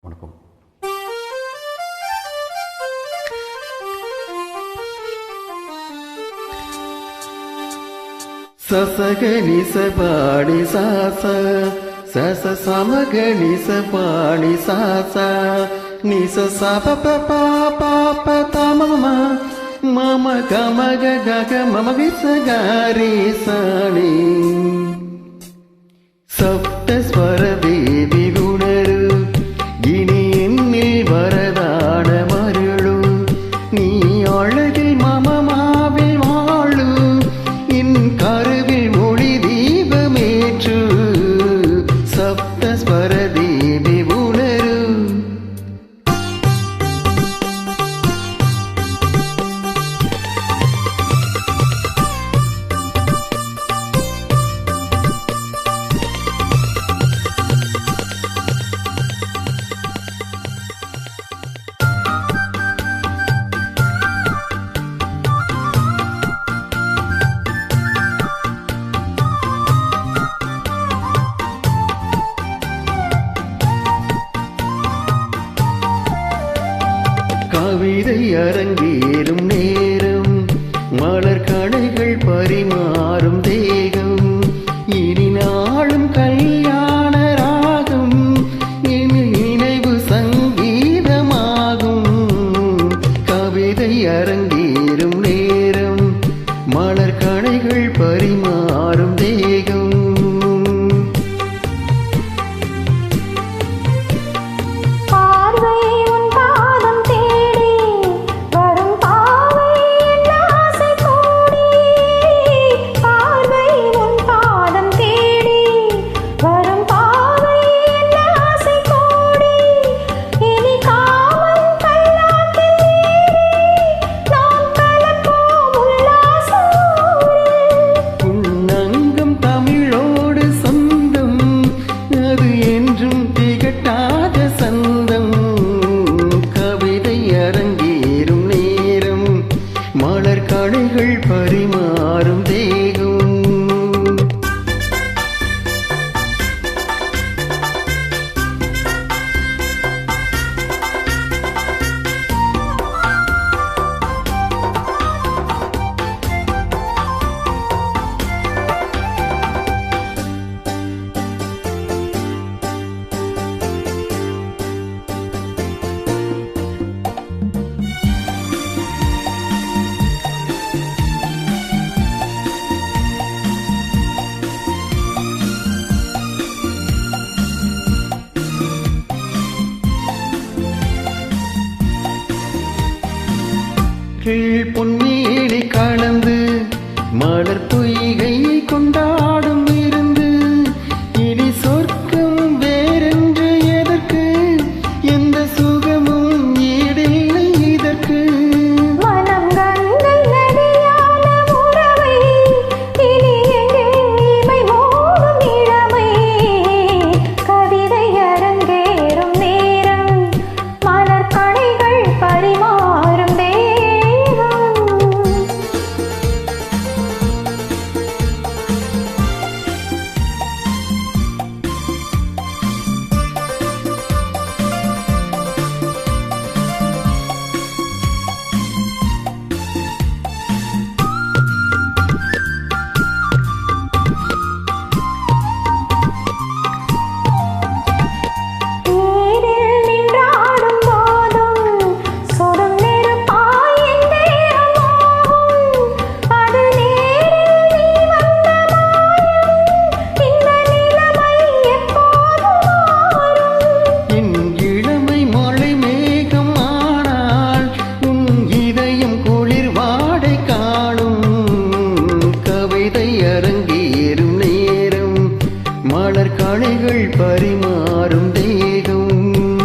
வணக்கம். சசகனி சபாணி சாசா சச சமகனி சபாணி சாசா நிச சப பாப தமம மம கமக கக மம விசகாரி சாணி சப்தஸ்வர தேவி உணரு இனி என்னில் வரதான மருளு நீ அழகில் மமமாவில் வாழு என் கருவில் ஒளி தீபமேற்று சப்தஸ்வர தேவி உணரு. கவிதை அரங்கேறும் நேரம் மலர் கணைகள் பரிமாறும் தேகம் இனி நாளும் கல்யாண ராகம் என் நினைவு சங்கீதமாகும். கவிதை அரங்கேறும் நேரம் மலர் கணைகள் பரிமாறும் தேகம் கணைகள் பரிமாறும் தேகம். பொன்னேடி கலந்து மலர் பொய்கை கொண்டாடும் இருந்து இனி சொர்க்கம் வேறென்று எதற்கு எந்த சுகமும் ஈடில்லை இதற்கு. அரங்கேறும் நேரம் மலர் கணைகள் பரிமாறும் தேகம்.